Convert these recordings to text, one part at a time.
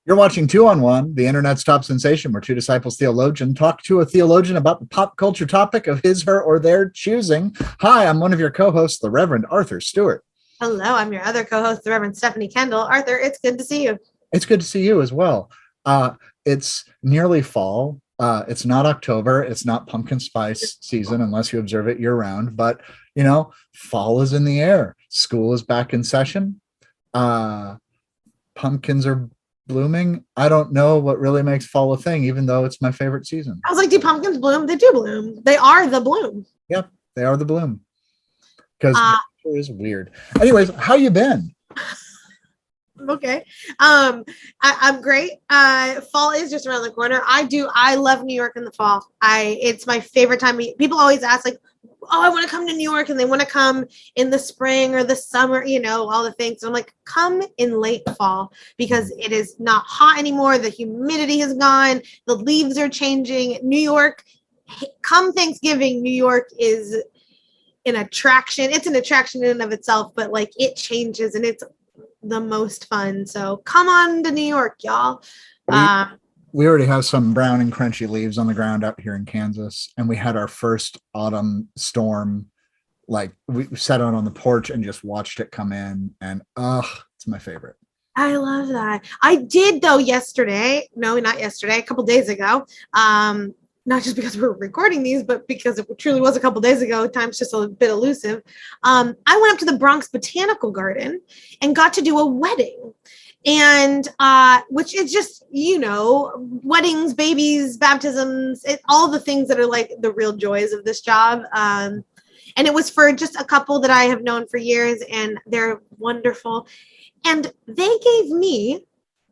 You're watching Two on One, the internet's top sensation, where two disciples theologian talk to a theologian about the pop culture topic of his, her, or their choosing. Hi, I'm one of your co-hosts, the Reverend Arthur Stewart. Hello, I'm your other co-host, the Reverend Stephanie Kendall. Arthur, it's good to see you. It's good to see you as well. It's nearly fall. It's not October. It's not pumpkin spice season unless you observe it year round. But, fall is in the air. School is back in session. Pumpkins are blooming. I don't know what really makes fall a thing, even though it's my favorite season. I was like, do pumpkins bloom? They do bloom. They are the bloom. Yep, they are the bloom. Because nature is weird. Anyways, how you been? Okay. I'm great. Fall is just around the corner. I love New York in the fall. It's my favorite time. People always ask, like, oh, I want to come to New York, and they want to come in the spring or the summer, all the things. So I'm like, come in late fall because it is not hot anymore. The humidity is gone. The leaves are changing. New York, come Thanksgiving, New York is an attraction. It's an attraction in and of itself, but like it changes and it's the most fun. So come on to New York, y'all. We already have some brown and crunchy leaves on the ground out here in Kansas, and we had our first autumn storm. Like, we sat out on the porch and just watched it come in, and it's my favorite. I love that. I did though yesterday. No, not yesterday. A couple days ago. Not just because we're recording these, but because it truly was a couple days ago. Time's just a bit elusive. I went up to the Bronx Botanical Garden and got to do a wedding. And which is just, weddings, babies, baptisms, all the things that are like the real joys of this job. And it was for just a couple that I have known for years, and they're wonderful. And they gave me,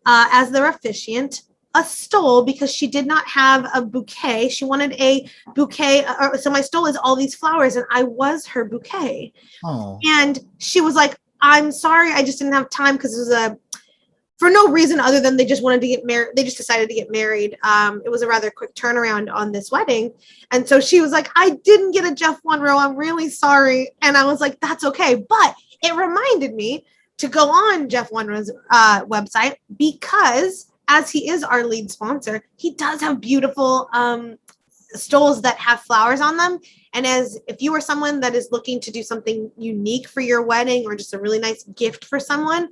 as their officiant, a stole because she did not have a bouquet. She wanted a bouquet. So my stole is all these flowers, and I was her bouquet. Oh. And she was like, I'm sorry, I just didn't have time because it was for no reason other than they just wanted to get married. They just decided to get married. It was a rather quick turnaround on this wedding. And so she was like, I didn't get a Jeff Monroe. I'm really sorry. And I was like, that's okay. But it reminded me to go on Jeff Monroe's website because as he is our lead sponsor, he does have beautiful stoles that have flowers on them. And if you are someone that is looking to do something unique for your wedding or just a really nice gift for someone,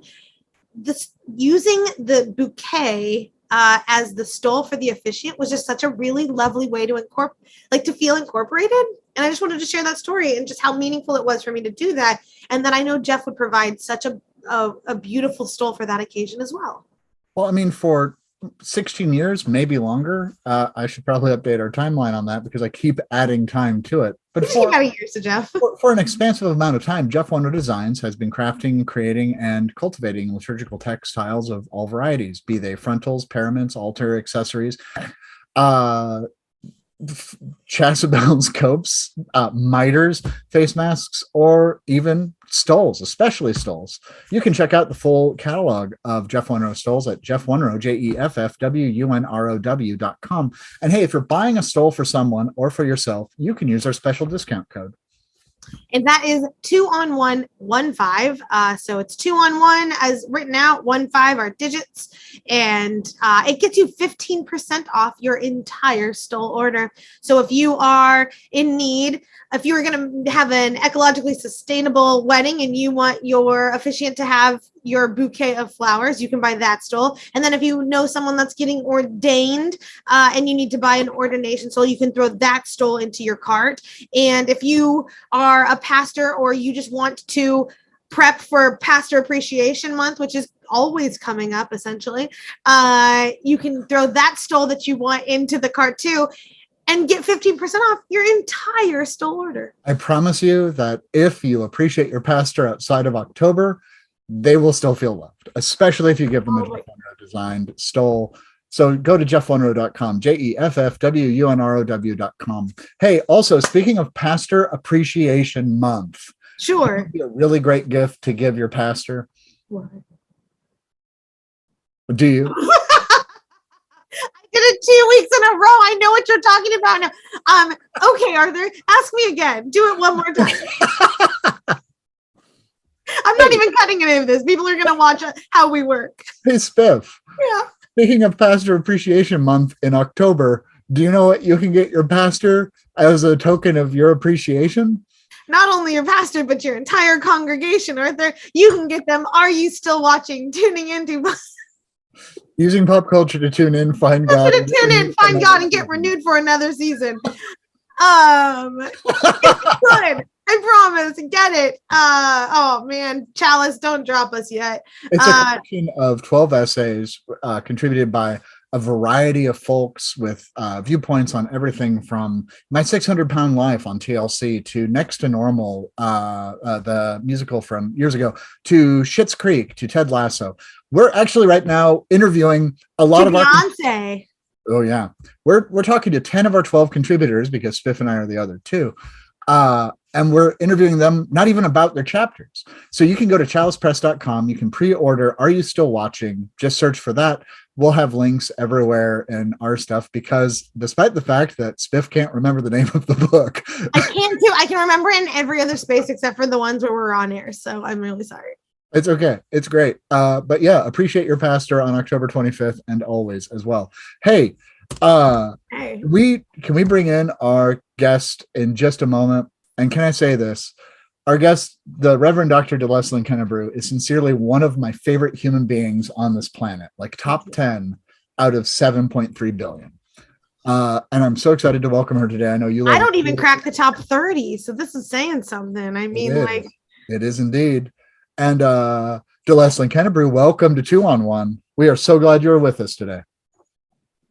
using the bouquet as the stole for the officiant was just such a really lovely way to feel incorporated. And I just wanted to share that story and just how meaningful it was for me to do that. And that I know Jeff would provide such a beautiful stole for that occasion as well. Well, I mean, for 16 years, maybe longer, I should probably update our timeline on that because I keep adding time to it. But for an expansive amount of time, Jeff Monroe Designs has been crafting, creating, and cultivating liturgical textiles of all varieties, be they frontals, paraments, altar accessories, chasubles, copes, miters, face masks, or even stoles, especially stoles. You can check out the full catalog of Jeff Monroe stoles at jeffwunrow, jeffwunrow.com. And hey, if you're buying a stole for someone or for yourself, you can use our special discount code. And that is 2on115. So it's 2on1 as written out, 15 are digits. And it gets you 15% off your entire stole order. So if you are in need, if you are going to have an ecologically sustainable wedding and you want your officiant to have your bouquet of flowers, you can buy that stole. And then if you know someone that's getting ordained and you need to buy an ordination stole, you can throw that stole into your cart. And if you are a pastor or you just want to prep for Pastor Appreciation Month, which is always coming up essentially, you can throw that stole that you want into the cart too and get 15% off your entire stole order. I promise you that if you appreciate your pastor outside of October, they will still feel loved, especially if you give them a Jeff Monroe designed stole. So go to jeffwunrow.com, jeffwunrow.com. Hey, also, speaking of Pastor Appreciation Month, sure, it would be a really great gift to give your pastor. What? Do you? I did it 2 weeks in a row. I know what you're talking about now. Okay, Arthur, ask me again. Do it one more time. I'm not even cutting any of this. People are going to watch how we work. Hey, Spiff. Yeah. Speaking of Pastor Appreciation Month in October, do you know what you can get your pastor as a token of your appreciation? Not only your pastor, but your entire congregation, Arthur. You can get them. Are you still watching? Tuning into. Using pop culture to tune in, find God. Tune in, find God, and get renewed for another season. It's good. I promise. Get it. Oh man, Chalice, don't drop us yet. It's a collection of 12 essays contributed by a variety of folks with viewpoints on everything from My 600-Pound Life on TLC to Next to Normal, the musical from years ago, to Schitt's Creek, to Ted Lasso. We're actually right now interviewing a lot of Beyonce. Oh yeah, we're talking to 10 of our 12 contributors because Spiff and I are the other two, and we're interviewing them not even about their chapters. So you can go to chalicepress.com. You can pre-order Are You Still Watching? Just search for that. We'll have links everywhere in our stuff because despite the fact that Spiff can't remember the name of the book, I can too. I can remember in every other space except for the ones where we're on air. So I'm really sorry. It's okay. It's great. But yeah, appreciate your pastor on October 25th and always as well. Hey, can we bring in our guest in just a moment? And can I say this? Our guest, the Reverend Dr. Delesslyn Kennebrew, is sincerely one of my favorite human beings on this planet, like top 10 out of 7.3 billion. And I'm so excited to welcome her today. I know you. I don't even crack the top 30, so this is saying something. I mean, it is indeed. And Delesslyn Kennebrew, welcome to 2-on-1. We are so glad you're with us today.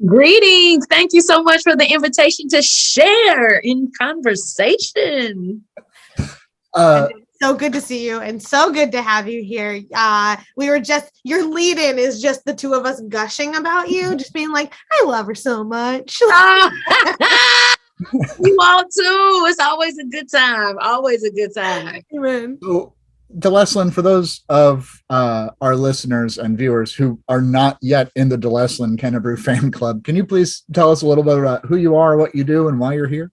Greetings. Thank you so much for the invitation to share in conversation. So good to see you and so good to have you here. Your lead-in is just the two of us gushing about you, just being like, I love her so much. You all too. It's always a good time. Always a good time. Amen. So, Delesslyn, for those of our listeners and viewers who are not yet in the Delesslyn Kennebrew fan club, can you please tell us a little bit about who you are, what you do, and why you're here?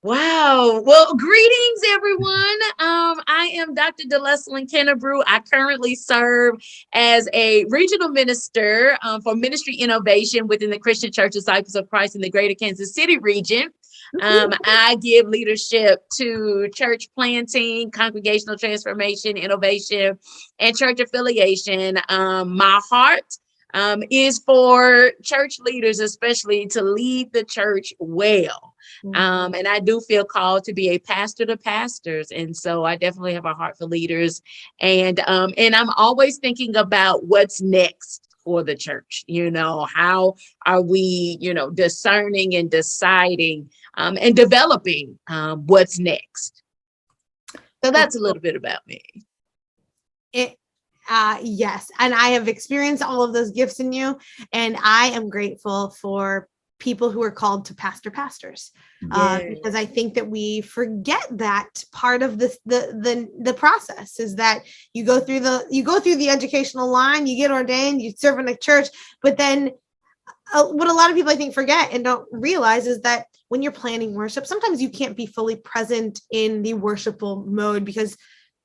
Wow. Well, greetings, everyone. I am Dr. Delesslyn Kennebrew. I currently serve as a regional minister for ministry innovation within the Christian Church Disciples of Christ in the greater Kansas City region. I give leadership to church planting, congregational transformation, innovation, and church affiliation. My heart is for church leaders, especially to lead the church well. And I do feel called to be a pastor to pastors. And so I definitely have a heart for leaders. And I'm always thinking about what's next for the church. How are we, discerning and deciding and developing what's next. So that's a little bit about me. Yes. And I have experienced all of those gifts in you. And I am grateful for people who are called to pastors, because I think that we forget that part of this, the process is that you go through the educational line, you get ordained, you serve in a church, but then what a lot of people I think forget and don't realize is that when you're planning worship, sometimes you can't be fully present in the worshipful mode because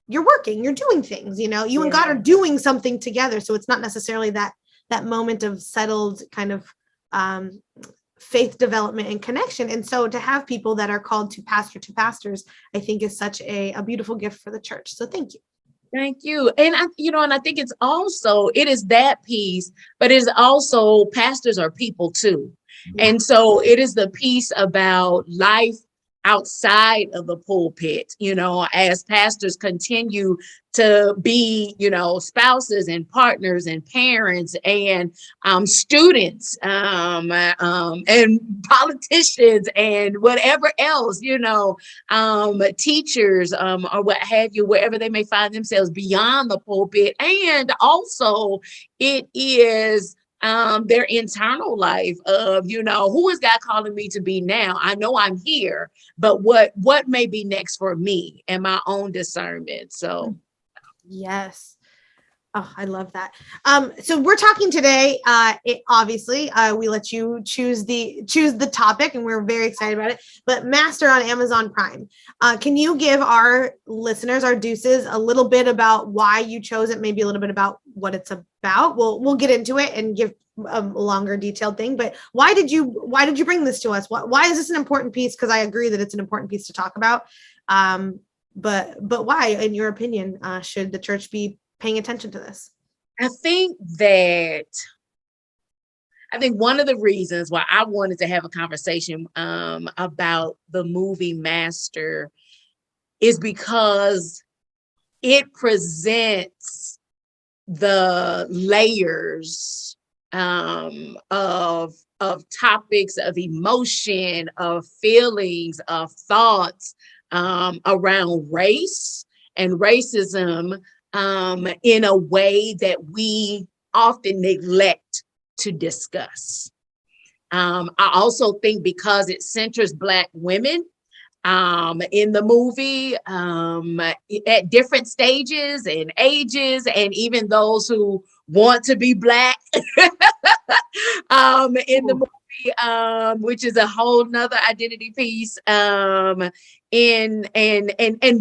you're working, you're doing things, you and God are doing something together. So it's not necessarily that moment of settled kind of faith development and connection. And so to have people that are called to pastors, I think is such a beautiful gift for the church. So thank you. Thank you. And I think it is that piece, but it is also pastors are people too. Yeah. And so it is the piece about life outside of the pulpit, as pastors continue to be, spouses and partners and parents and students and politicians and whatever else, teachers or what have you, wherever they may find themselves beyond the pulpit. And also it is their internal life of, who is God calling me to be now? I know I'm here, but what may be next for me and my own discernment. So, yes. Oh, I love that. So we're talking today. Obviously, we let you choose the topic, and we're very excited about it. But Master on Amazon Prime. Can you give our listeners, our deuces, a little bit about why you chose it? Maybe a little bit about what it's about. We'll get into it and give a longer detailed thing. But why did you bring this to us? Why is this an important piece? Because I agree that it's an important piece to talk about. But why, in your opinion, should the church be paying attention to this? I think one of the reasons why I wanted to have a conversation about the movie Master is because it presents the layers of topics, of emotion, of feelings, of thoughts around race and racism in a way that we often neglect to discuss. I also think because it centers Black women in the movie at different stages and ages, and even those who want to be Black in the movie, which is a whole nother identity piece. And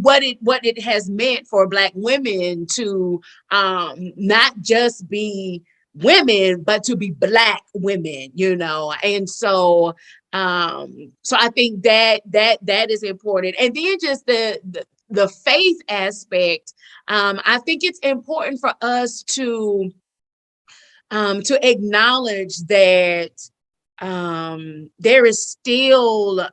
what it has meant for Black women to not just be women, but to be Black women, and so I think that is important. And then just the faith aspect, I think it's important for us to acknowledge that there is still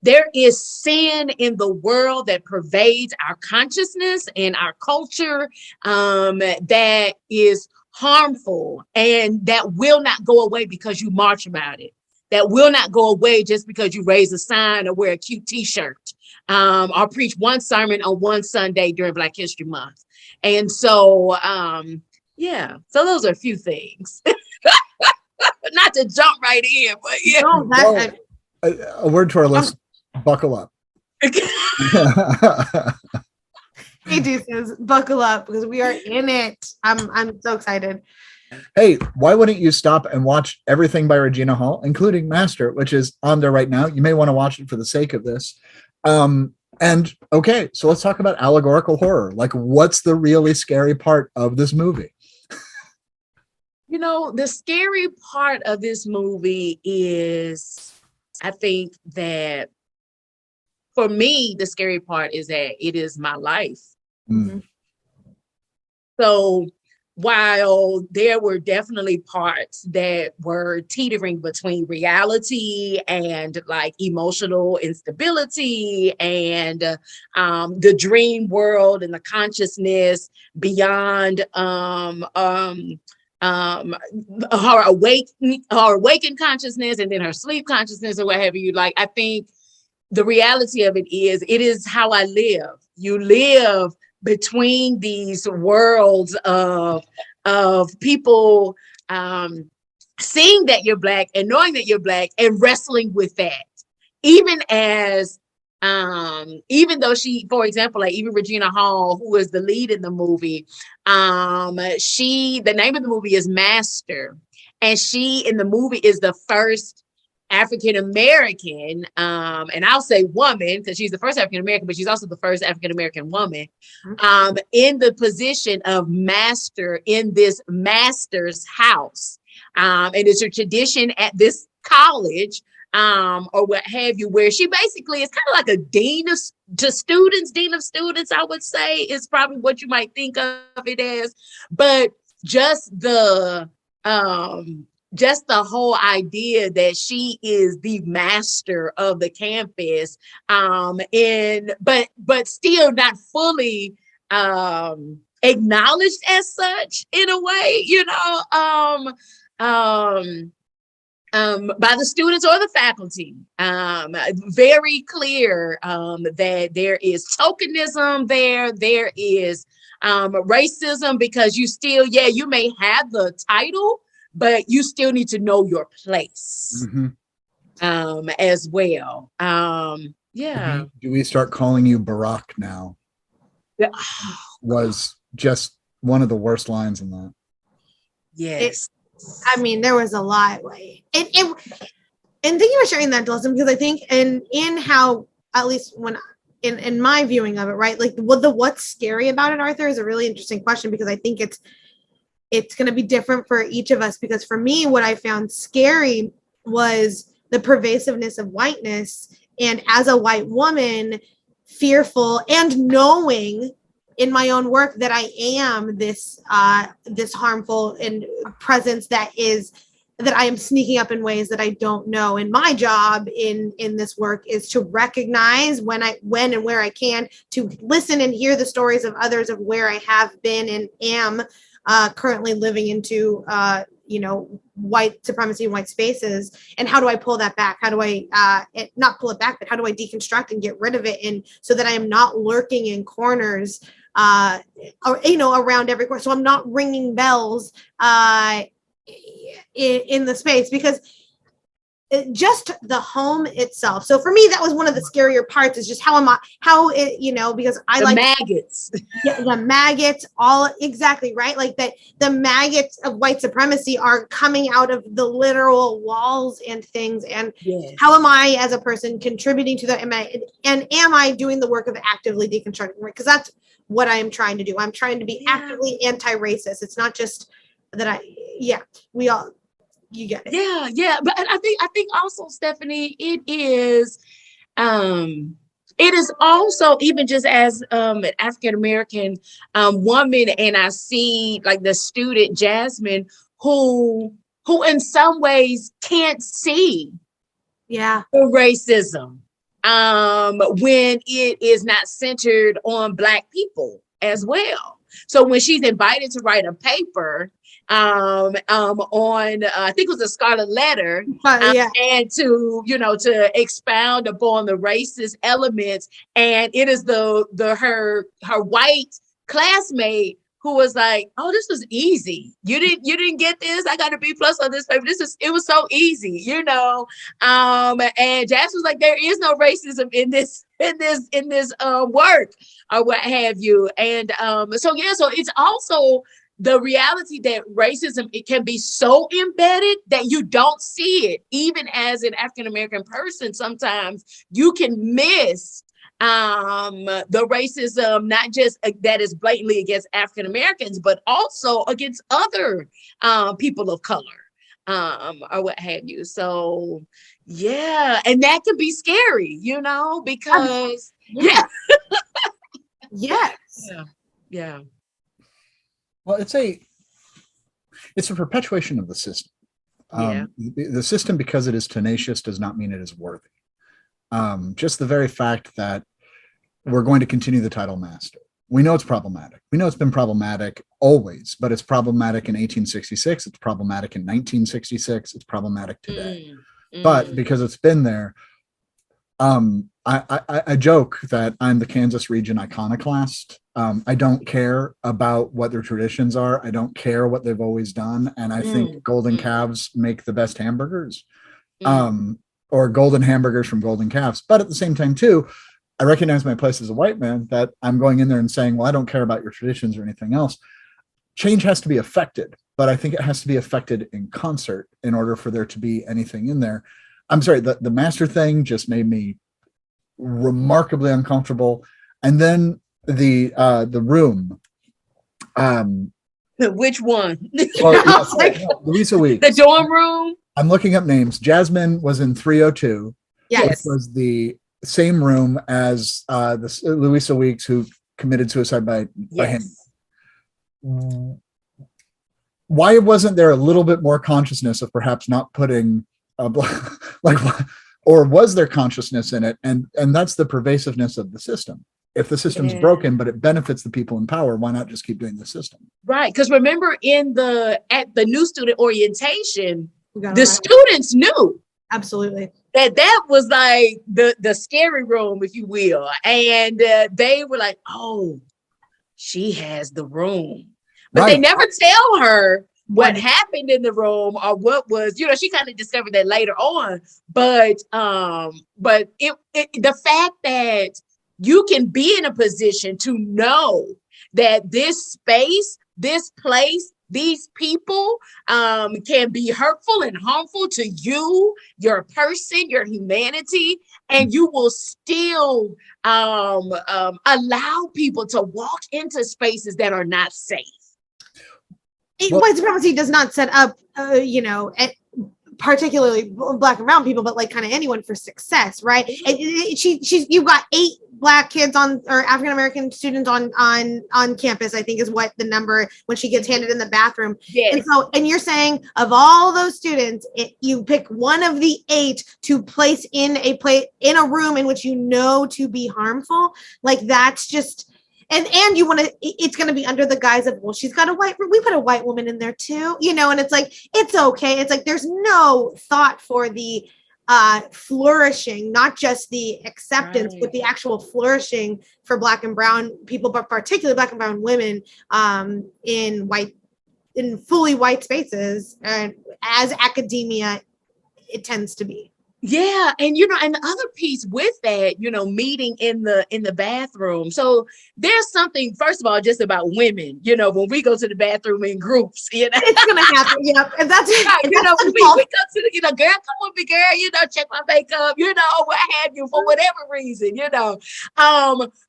there is sin in the world that pervades our consciousness and our culture that is harmful and that will not go away because you march about it. That will not go away just because you raise a sign or wear a cute t-shirt or preach one sermon on one Sunday during Black History Month. And so, so those are a few things. Not to jump right in, but yeah. No, a word to our listeners. Buckle up. Hey, Deuces, buckle up because we are in it. I'm so excited. Hey, why wouldn't you stop and watch everything by Regina Hall, including Master, which is on there right now? You may want to watch it for the sake of this. And okay, so let's talk about allegorical horror. Like, what's the really scary part of this movie? The scary part of this movie is, I think that for me, the scary part is that it is my life. Mm-hmm. So while there were definitely parts that were teetering between reality and like emotional instability and the dream world and the consciousness beyond her awakened consciousness and then her sleep consciousness or what have you, like, I think the reality of it is how I live. You live between these worlds of people seeing that you're Black and knowing that you're Black and wrestling with that. Even though she, for example, like even Regina Hall, who is the lead in the movie, the name of the movie is Master, and she in the movie is the first African-American, and I'll say woman because she's the first African-American, but she's also the first African-American woman in the position of master in this master's house. And it's a tradition at this college or what have you, where she basically is kind of like a dean of students, I would say, is probably what you might think of it as. But just the whole idea that she is the master of the campus, but still not fully acknowledged as such in a way, by the students or the faculty. Very clear that there is tokenism there is racism, because you still, you may have the title, but you still need to know your place as well. Do we start calling you Barack now? Yeah. Was just one of the worst lines in that. Yes. I mean, there was a lot. And thank you for sharing that, Delesslyn, because I think in how, at least when in my viewing of it, right, like what's scary about it, Arthur, is a really interesting question, because I think it's going to be different for each of us. Because for me, what I found scary was the pervasiveness of whiteness, and as a white woman, fearful and knowing in my own work that I am this harmful and presence that I am sneaking up in ways that I don't know. And my job in this work is to recognize when and where I can, to listen and hear the stories of others of where I have been and am currently living into white supremacy and white spaces. And how do I pull that back? How do I not pull it back, but how do I deconstruct and get rid of it, and so that I am not lurking in corners around every corner, so I'm not ringing bells in the space, because just the home itself. So for me, that was one of the scarier parts, is just because I the like maggots. Yeah, the maggots, all exactly right. Like that, the maggots of white supremacy are coming out of the literal walls and things. And yes. How am I, as a person, contributing to that? Am I doing the work of actively deconstructing? Right? Because that's what I am trying to do. I'm trying to be actively anti-racist. It's not just that you get it. Yeah. But I think also, Stephanie, it is also, even just as an African American woman, and I see like the student Jasmine, who in some ways can't see the racism when it is not centered on Black people as well. So when she's invited to write a paper on I think it was a Scarlet Letter, and to expound upon the racist elements, and it is her white classmate who was like, "Oh, this was easy. You didn't get this. I got a B+ on this paper. It was so easy, And Jazz was like, "There is no racism in this work, or what have you." And so it's also the reality that racism, it can be so embedded that you don't see it. Even as an African American person, sometimes you can miss the racism, not just that is blatantly against African Americans, but also against other people of color, or what have you. So and that can be scary, because yeah. Well, it's a perpetuation of the system. The system, because it is tenacious, does not mean it is worthy. Just the very fact that we're going to continue the title master. We know it's problematic. We know it's been problematic always, but it's problematic in 1866. It's problematic in 1966. It's problematic today. But because it's been there, I joke that I'm the Kansas region iconoclast. I don't care about what their traditions are. I don't care what they've always done. And I think golden calves make the best hamburgers, or golden hamburgers from golden calves. But at the same time, too, I recognize my place as a white man, that I'm going in there and saying, well, I don't care about your traditions or anything else. Change has to be affected, but I think it has to be affected in concert in order for there to be anything in there. I'm sorry, the master thing just made me remarkably uncomfortable. And then the room. Which one? Louisa Weeks. The dorm room. I'm looking up names. Jasmine was in 302. Yes. Which was the same room as the Louisa Weeks, who committed suicide by him. Why wasn't there a little bit more consciousness of perhaps not putting or was there consciousness in it? And that's the pervasiveness of the system. If the system's broken, but it benefits the people in power, why not just keep doing the system? Right. Because remember, at the new student orientation, the students knew. Absolutely. That was like the scary room, if you will. And they were like, oh, she has the room. But they never tell her what happened in the room, or what was, she kind of discovered that later on. But the fact that you can be in a position to know that this space, this place, these people can be hurtful and harmful to you, your person, your humanity, and you will still allow people to walk into spaces that are not safe. White supremacy does not set up, particularly Black and brown people, but like kind of anyone for success, right? You've got 8 Black kids or African American students on campus, I think is what the number when she gets handed in the bathroom. Yes. And you're saying of all those students, you pick one of the 8 to place in a room in which to be harmful. Like that's just. And you want to, it's going to be under the guise of, well, she's got we put a white woman in there too, and it's like, it's okay. It's like, there's no thought for the flourishing, not just the acceptance, but the actual flourishing for Black and brown people, but particularly Black and brown women in fully white spaces, and as academia, it tends to be. Yeah. And, and the other piece with that, meeting in the bathroom. So there's something, first of all, just about women, when we go to the bathroom in groups, it's going to happen. Yep. And that's, right, we go to the, girl, come with me, girl, check my makeup, what have you, for whatever reason,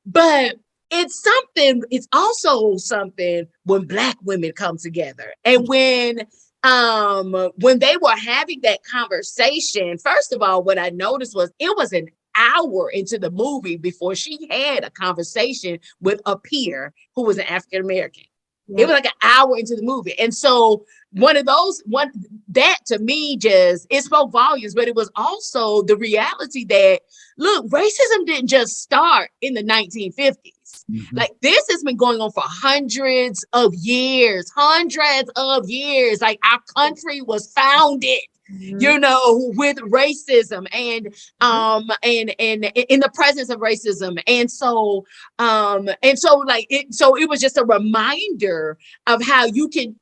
but it's also something when Black women come together, and when they were having that conversation, first of all, what I noticed was it was an hour into the movie before she had a conversation with a peer who was an African American. Yeah. It was like an hour into the movie. And so that to me it spoke volumes, but it was also the reality that, look, racism didn't just start in the 1950s. Mm-hmm. Like this has been going on for hundreds of years. Like our country was founded, with racism and in the presence of racism. And so it was just a reminder of how you can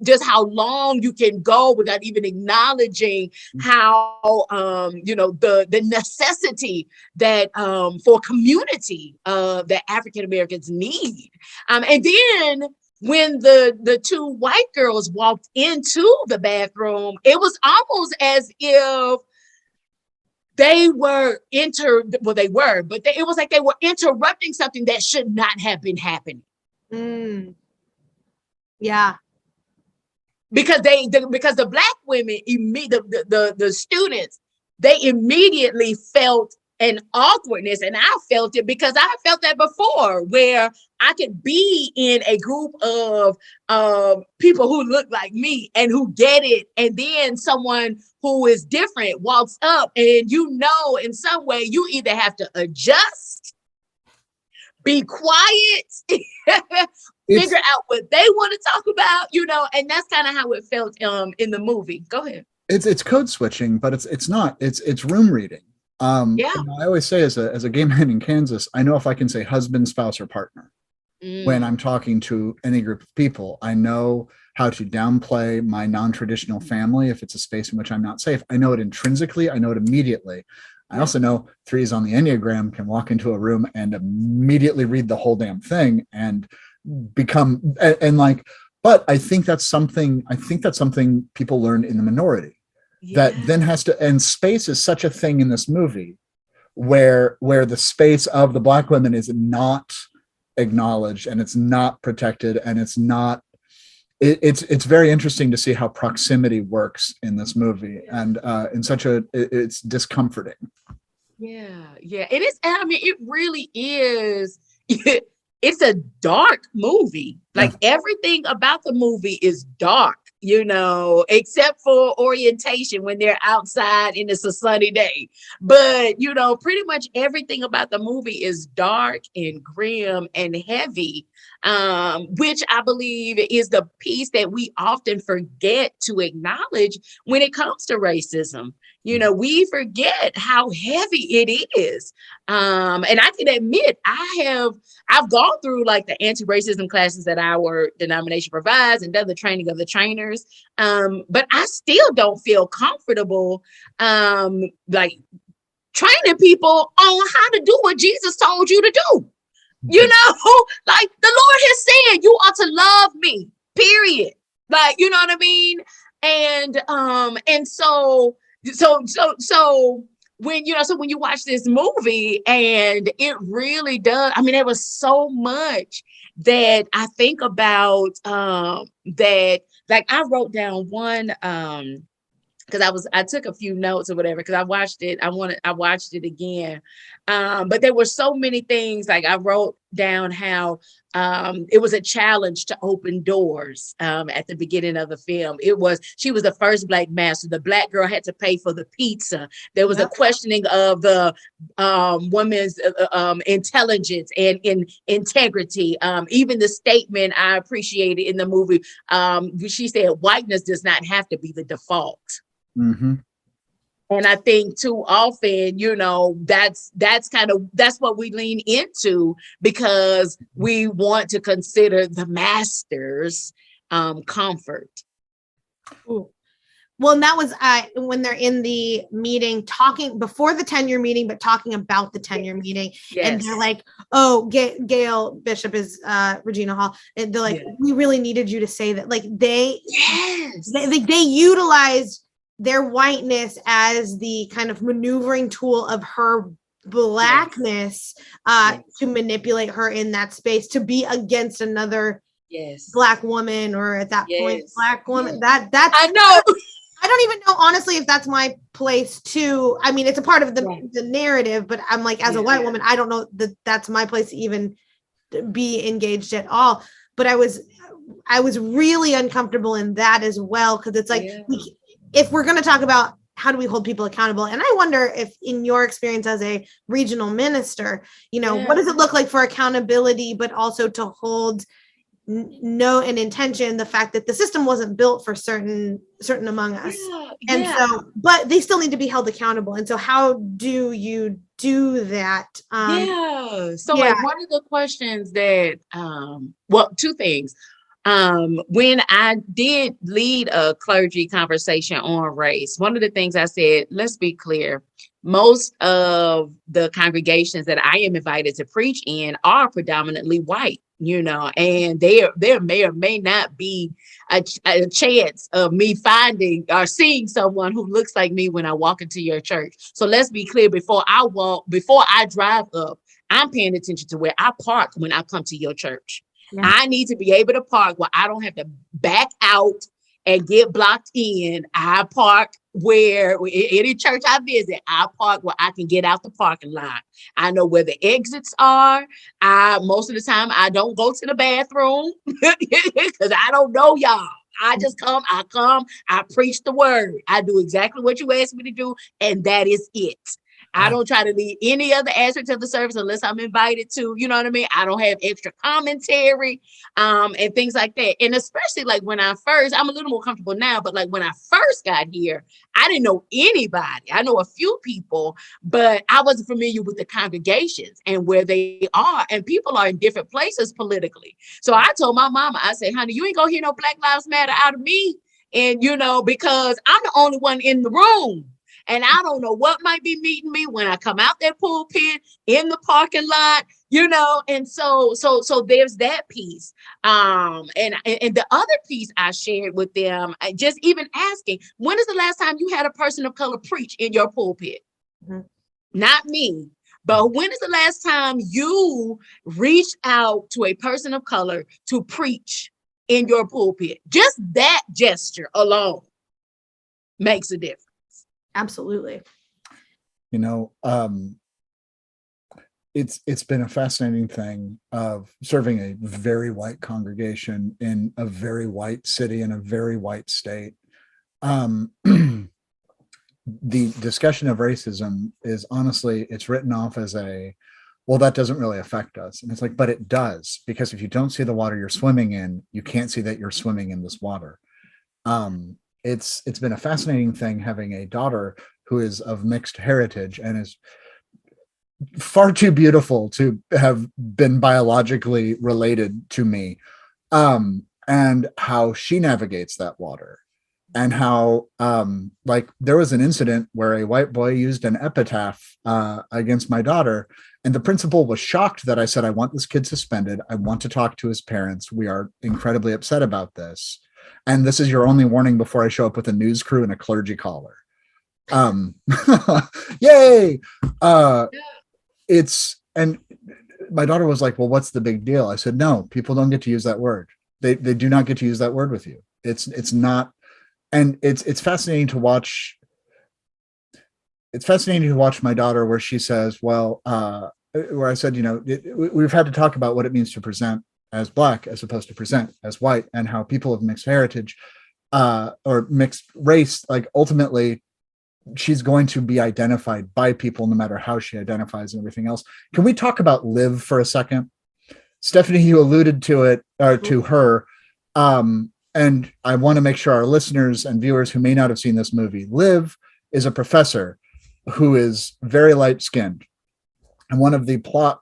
just how long you can go without even acknowledging how the necessity that for community that African Americans need. And then when the 2 white girls walked into the bathroom, it was almost as if they were it was like they were interrupting something that should not have been happening. Yeah. Because the Black women, the students, they immediately felt an awkwardness, and I felt it because I felt that before, where I could be in a group of people who look like me and who get it, and then someone who is different walks up, and in some way you either have to adjust, be quiet, figure out what they want to talk about, and that's kind of how it felt in the movie. Go ahead. It's code switching, but it's not. It's room reading. I always say as a gay man in Kansas, I know if I can say husband, spouse, or partner when I'm talking to any group of people. I know how to downplay my non-traditional family if it's a space in which I'm not safe. I know it intrinsically. I know it immediately. I also know 3s on the Enneagram can walk into a room and immediately read the whole damn thing and become but I think that's something people learn in the minority. Yeah. That then has to, and space is such a thing in this movie where the space of the Black women is not acknowledged and it's not protected, and it's it's very interesting to see how proximity works in this movie, and it's discomforting. Yeah. It is. It really is. It's a dark movie. Like everything about the movie is dark, except for orientation when they're outside and it's a sunny day. But, pretty much everything about the movie is dark and grim and heavy, which I believe is the piece that we often forget to acknowledge when it comes to racism. We forget how heavy it is. And I can admit I've gone through like the anti-racism classes that our denomination provides and done the training of the trainers. But I still don't feel comfortable like training people on how to do what Jesus told you to do. You know, like the Lord has said, you ought to love me, period. Like, you know what I mean? And so when, so when you watch this movie, and it really does, I mean, there was so much that I think about, that, like, I wrote down one, because I took a few notes or whatever, because I watched it again. But there were so many things, like I wrote down how it was a challenge to open doors at the beginning of the film. She was the first Black master. The Black girl had to pay for the pizza. There was a questioning of the woman's intelligence and integrity. Even the statement I appreciated in the movie, she said, whiteness does not have to be the default. Mm-hmm. And I think too often, that's what we lean into, because we want to consider the master's comfort. Ooh. Well, and that was when they're in the meeting talking before the tenure meeting, but talking about the tenure meeting. Yes. And they're like, oh, Gail Bishop is Regina Hall. And they're like, we really needed you to say that. Like they utilized their whiteness as the kind of maneuvering tool of her Blackness to manipulate her in that space, to be against another Black woman, or at that point, Black woman. That's I know. I don't even know, honestly, if that's my place too. I mean, it's a part of the narrative, but I'm like, as a white woman, I don't know that that's my place to even be engaged at all. But I was really uncomfortable in that as well, because it's like, if we're going to talk about how do we hold people accountable, and I wonder if in your experience as a regional minister, what does it look like for accountability, but also to hold and intention the fact that the system wasn't built for certain among us, so but they still need to be held accountable. And so how do you do that? Like one of the questions that two things. When I did lead a clergy conversation on race, one of the things I said, let's be clear, most of the congregations that I am invited to preach in are predominantly white, and there may or may not be a chance of me finding or seeing someone who looks like me when I walk into your church. So let's be clear, before I drive up, I'm paying attention to where I park when I come to your church. I need to be able to park where I don't have to back out and get blocked in. I park where any church I visit, I park where I can get out the parking lot. I know where the exits are. Most of the time I don't go to the bathroom because I don't know y'all. I just come, I preach the word. I do exactly what you asked me to do, and that is it. I don't try to lead any other aspect of the service unless I'm invited to, you know what I mean? I don't have extra commentary and things like that. And especially like when I'm a little more comfortable now, but like when I first got here, I didn't know anybody. I know a few people, but I wasn't familiar with the congregations and where they are. And people are in different places politically. So I told my mama, I said, honey, you ain't gonna hear no Black Lives Matter out of me. And, because I'm the only one in the room. And I don't know what might be meeting me when I come out that pulpit, in the parking lot, and so there's that piece. And the other piece I shared with them, just even asking, when is the last time you had a person of color preach in your pulpit? Mm-hmm. Not me, but when is the last time you reached out to a person of color to preach in your pulpit? Just that gesture alone makes a difference. Absolutely. It's been a fascinating thing of serving a very white congregation in a very white city in a very white state. The discussion of racism is honestly, it's written off as well, that doesn't really affect us. And it's like, but it does, because if you don't see the water you're swimming in, you can't see that you're swimming in this water. It's been a fascinating thing having a daughter who is of mixed heritage and is far too beautiful to have been biologically related to me, and how she navigates that water. and how like there was an incident where a white boy used an epitaph against my daughter, and the principal was shocked that I said, I want this kid suspended. I want to talk to his parents. We are incredibly upset about this. And this is your only warning before I show up with a news crew and a clergy collar. Yay. And my daughter was like, well, what's the big deal? I said, no, people don't get to use that word. They do not get to use that word with you. It's not, and it's fascinating to watch. It's fascinating to watch my daughter where she says, well, where I said, we've had to talk about what it means to present as Black as opposed to present as white, and how people of mixed heritage or mixed race, like ultimately she's going to be identified by people no matter how she identifies and everything else. Can we talk about Liv for a second? Stephanie, you alluded to it, or to her. And I want to make sure our listeners and viewers who may not have seen this movie, Liv is a professor who is very light-skinned. And one of the plot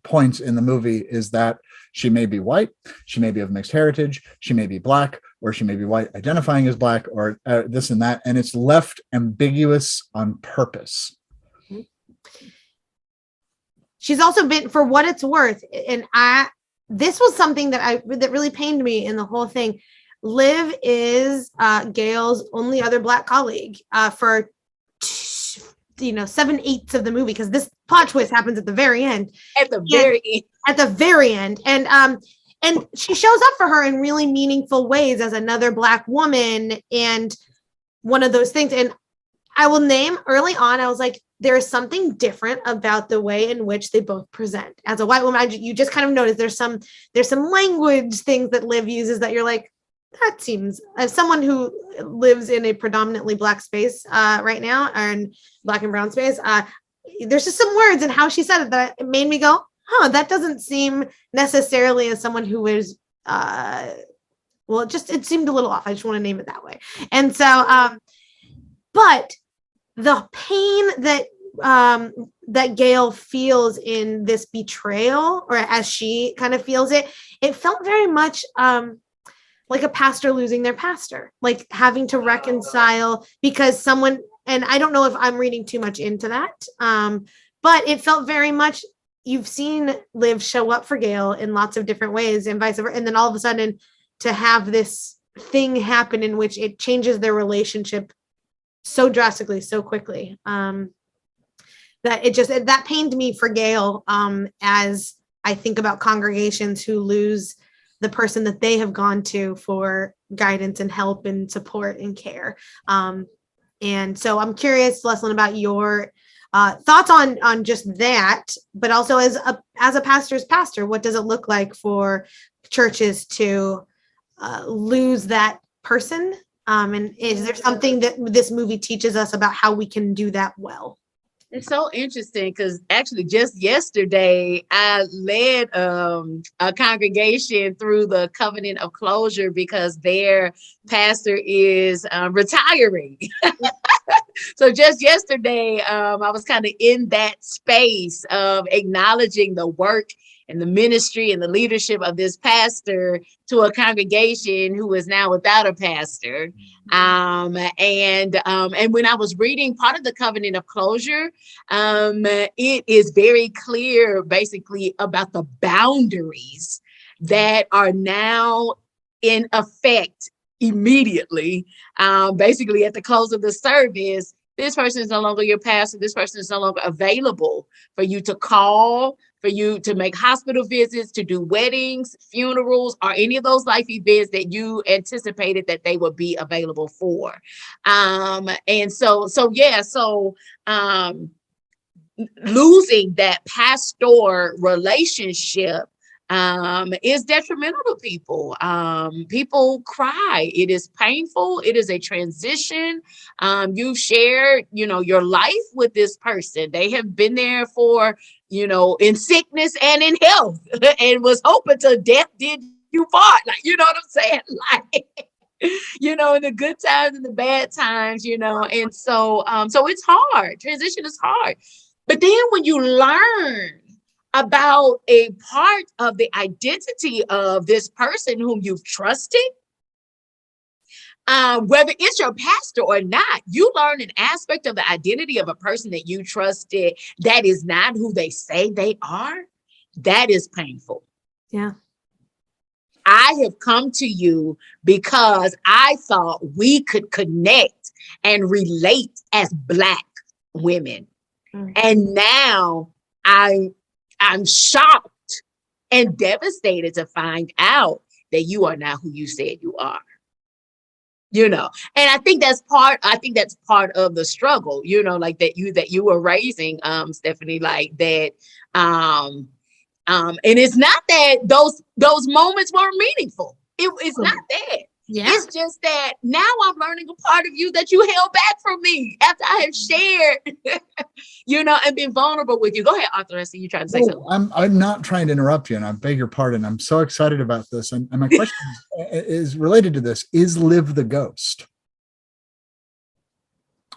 points in the movie is that she may be white, she may be of mixed heritage, she may be Black, or she may be white identifying as Black, or this and that. And it's left ambiguous on purpose. She's also been, for what it's worth, and this was something that really pained me in the whole thing. Liv is Gail's only other Black colleague for 7/8 of the movie, because this plot twist happens at the very end. At the very end. And she shows up for her in really meaningful ways as another Black woman, and one of those things. And I will name early on, I was like, there is something different about the way in which they both present. As a white woman, you just kind of notice there's some language things that Liv uses that you're like, that seems, as someone who lives in a predominantly Black space right now, and Black and brown space, there's just some words and how she said it that it made me go, that doesn't seem necessarily as someone who is, it seemed a little off. I just want to name it that way. And so, but the pain that Gail feels in this betrayal, or as she kind of feels it, it felt very much like a pastor losing their pastor, like having to reconcile because someone, and I don't know if I'm reading too much into that, but it felt very much, you've seen Liv show up for Gail in lots of different ways and vice versa. And then all of a sudden to have this thing happen in which it changes their relationship so drastically, so quickly, that pained me for Gail, as I think about congregations who lose the person that they have gone to for guidance and help and support and care. And so I'm curious, Delesslyn, about your thoughts on just that, but also as a pastor's pastor, what does it look like for churches to lose that person? And is there something that this movie teaches us about how we can do that well? It's so interesting because actually just yesterday I led a congregation through the covenant of closure because their pastor is retiring. So just yesterday, I was kind of in that space of acknowledging the work and the ministry and the leadership of this pastor to a congregation who is now without a pastor. And when I was reading part of the covenant of closure, it is very clear basically about the boundaries that are now in effect immediately. Basically at the close of the service, this person is no longer your pastor. This person is no longer available for you to call, for you to make hospital visits, to do weddings, funerals, or any of those life events that you anticipated that they would be available for. Losing that pastor relationship is detrimental to people. People cry. It is painful. It is a transition. You share, your life with this person. They have been there for, in sickness and in health, and was hoping till death did you part. Like, you know what I'm saying? Like, in the good times and the bad times, and so it's hard. Transition is hard. But then when you learn about a part of the identity of this person whom you've trusted, whether it's your pastor or not, you learn an aspect of the identity of a person that you trusted that is not who they say they are. That is painful. Yeah. I have come to you because I thought we could connect and relate as Black women. Mm-hmm. And now I'm shocked and devastated to find out that you are not who you said you are. And I think that's part of the struggle, like that you were raising, Stephanie, like that. And it's not that those moments weren't meaningful. It's not that. Yeah. It's just that now I'm learning a part of you that you held back from me after I have shared, and been vulnerable with you. Go ahead, Arthur. I see you trying to say something. I'm not trying to interrupt you, and I beg your pardon. I'm so excited about this. And my question is related to this. Is Liv the ghost?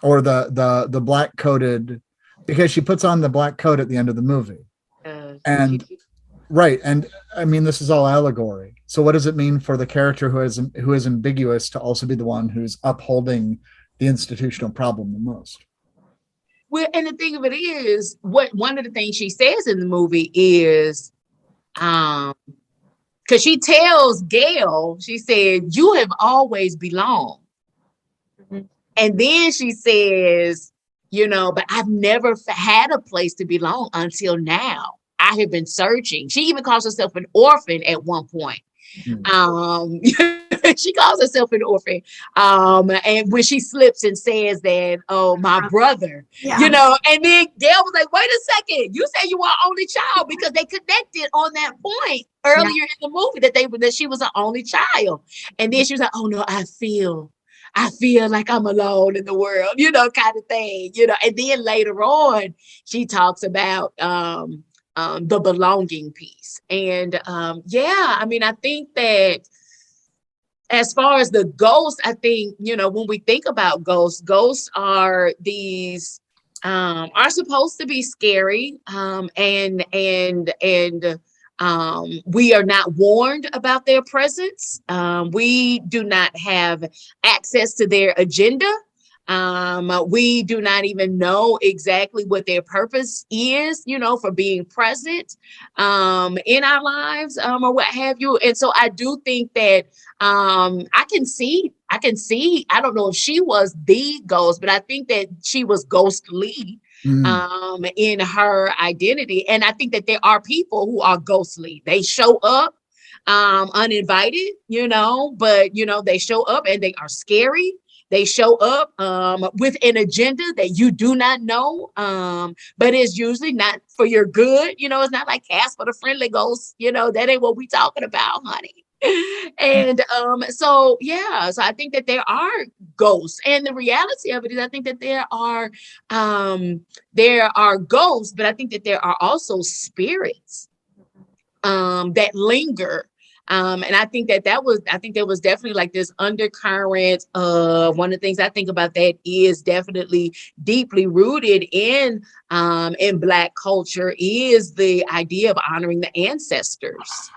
Or the black coated, because she puts on the black coat at the end of the movie. Right. And I mean, this is all allegory. So what does it mean for the character who is ambiguous to also be the one who's upholding the institutional problem the most? Well, and the thing of it is, one of the things she says in the movie is, because she tells Gail, she said, "You have always belonged." Mm-hmm. And then she says, but I've never had a place to belong until now. I have been searching. She even calls herself an orphan at one point. Mm-hmm. She calls herself an orphan. And when she slips and says that, "Oh, my brother," and then Gail was like, "Wait a second, you say you were only child," because they connected on that point earlier in the movie that she was an only child. And then she was like, "Oh no, I feel like I'm alone in the world," kind of thing, And then later on, she talks about the belonging piece. And I mean, I think that as far as the ghosts, I think, when we think about ghosts are these are supposed to be scary, and we are not warned about their presence. We do not have access to their agenda. We do not even know exactly what their purpose is, for being present in our lives, or what have you. And so I do think that I can see, I don't know if she was the ghost, but I think that she was ghostly in her identity. And I think that there are people who are ghostly. They show up uninvited, but they show up and they are scary. They show up with an agenda that you do not know, but it's usually not for your good. It's not like Casper the Friendly Ghost. That ain't what we talking about, honey. And so I think that there are ghosts, and the reality of it is I think that there are ghosts, but I think that there are also spirits that linger. And I think that was definitely like this undercurrent. One of the things I think about that is definitely deeply rooted in Black culture is the idea of honoring the ancestors.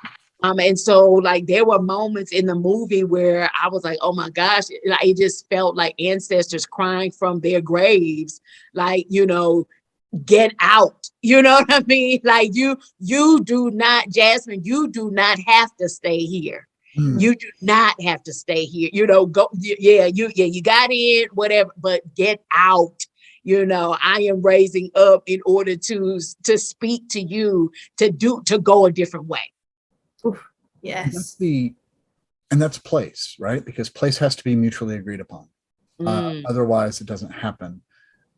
And so like there were moments in the movie where I was like, oh my gosh, it just felt like ancestors crying from their graves, like, get out. You know what I mean? Like you do not, Jasmine, you do not have to stay here. You do not have to stay here. Go. You got in, whatever, but get out. I am raising up in order to speak to you, to go a different way. Oof, yes. That's place, right? Because place has to be mutually agreed upon. Otherwise it doesn't happen.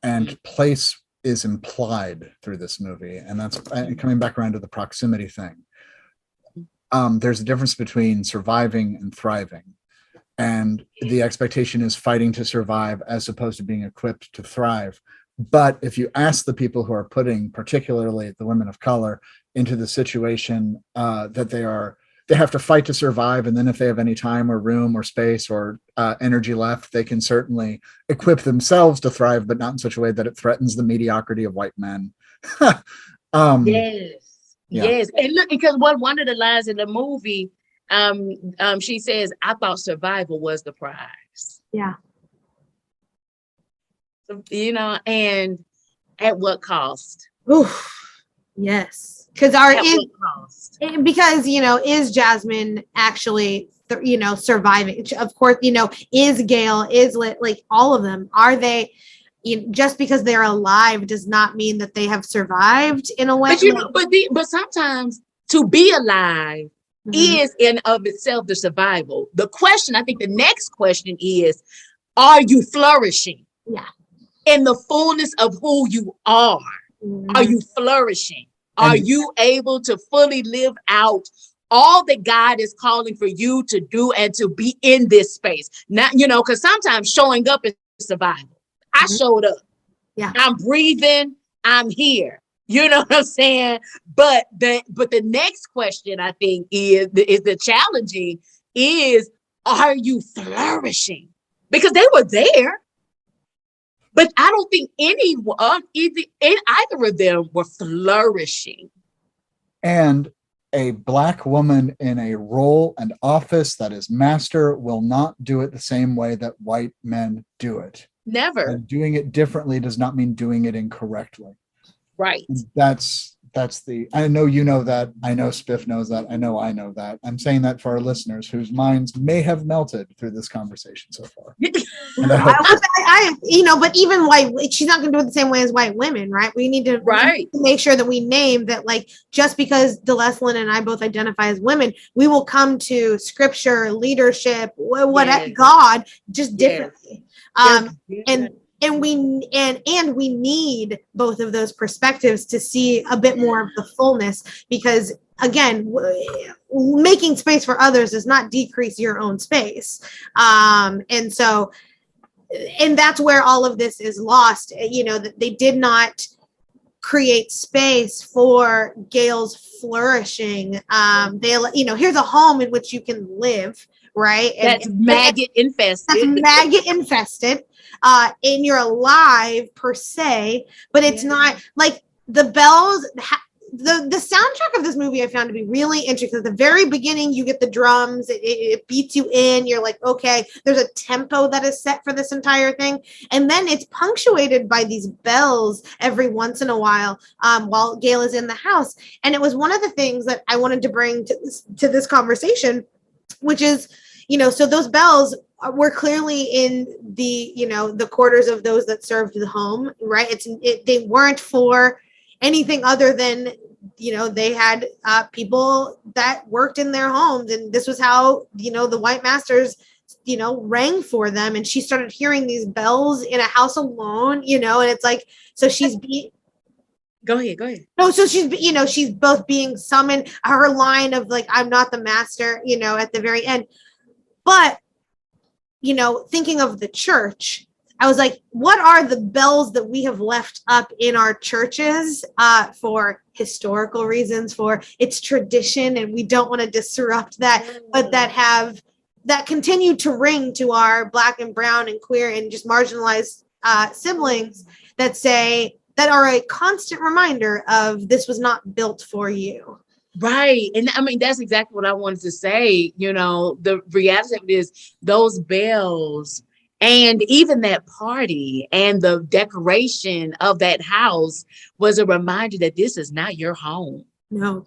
And place is implied through this movie, and that's coming back around to the proximity thing. There's a difference between surviving and thriving, and the expectation is fighting to survive as opposed to being equipped to thrive. But if you ask the people who are putting, particularly the women of color, into the situation that they have to fight to survive, and then if they have any time or room or space or energy left, they can certainly equip themselves to thrive, but not in such a way that it threatens the mediocrity of white men. Yes. And look, because one of the lines in the movie, she says, "I thought survival was the prize." Yeah. You know, and at what cost? Oof. Yes. Because is Jasmine actually surviving? Of course, is Gail, is like all of them, are they, just because they're alive does not mean that they have survived in a way. But sometimes to be alive is in of itself the survival. The question, I think the next question is, are you flourishing? Yeah. In the fullness of who you are? Are you flourishing? Are you able to fully live out all that God is calling for you to do and to be in this space? Not, because sometimes showing up is survival. I showed up. Yeah. I'm breathing. I'm here. You know what I'm saying? But the next question, I think, is the challenging is, are you flourishing? Because they were there. But I don't think either of them were flourishing. And a Black woman in a role and office that is master will not do it the same way that white men do it. Never. And doing it differently does not mean doing it incorrectly. Right. And I know you know that. I know Spiff knows that. I know that. I'm saying that for our listeners whose minds may have melted through this conversation so far. But even white, she's not going to do it the same way as white women, right? We need to make sure that we name that, like, just because Delesslyn and I both identify as women, we will come to scripture, leadership, whatever, God, just differently. And we need both of those perspectives to see a bit more of the fullness, because again, making space for others does not decrease your own space. And that's where all of this is lost. That they did not create space for Gail's flourishing. Here's a home in which you can live, right? That's maggot infested. And you're alive per se, but it's not like the bells. The soundtrack of this movie I found to be really interesting. At the very beginning, you get the drums, it beats you in. You're like, okay, there's a tempo that is set for this entire thing. And then it's punctuated by these bells every once in a while Gail is in the house. And it was one of the things that I wanted to bring to this conversation, which is, so those bells were clearly in the quarters of those that served the home, right? They weren't for anything other than, they had people that worked in their homes, and this was how, the white masters, rang for them. And she started hearing these bells in a house alone, and it's like, so she's Go ahead. No, so she's both being summoned, her line of like, I'm not the master, at the very end. But, thinking of the church, I was like, what are the bells that we have left up in our churches for historical reasons, for its tradition, and we don't want to disrupt that, but that continue to ring to our Black and brown and queer and just marginalized siblings that are a constant reminder of this was not built for you. Right. And I mean, that's exactly what I wanted to say. The reality of it is those bells and even that party and the decoration of that house was a reminder that this is not your home. No.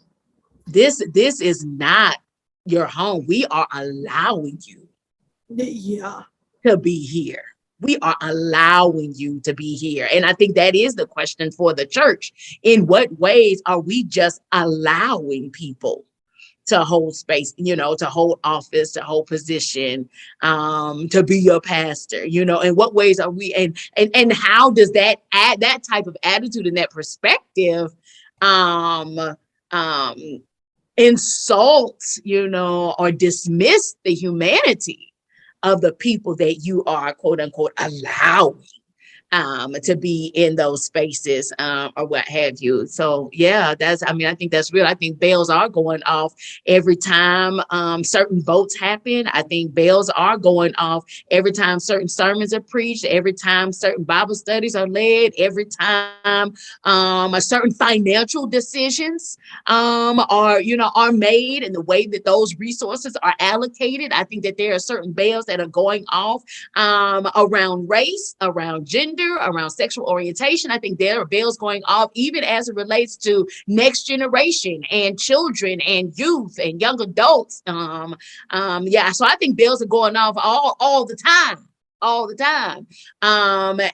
This is not your home. We are allowing you to be here. We are allowing you to be here. And I think that is the question for the church. In what ways are we just allowing people to hold space, to hold office, to hold position, to be your pastor, in what ways are we, and how does that add that type of attitude and that perspective, insult, or dismiss the humanity of the people that you are, quote unquote, allowing to be in those spaces, or what have you. So yeah, I think that's real. I think bells are going off every time certain votes happen. I think bells are going off every time certain sermons are preached, every time certain Bible studies are led, every time a certain financial decisions are made, and the way that those resources are allocated. I think that there are certain bells that are going off around race, around gender, around sexual orientation. I think there are bells going off even as it relates to next generation and children and youth and young adults. So I think bells are going off all the time. All the time. What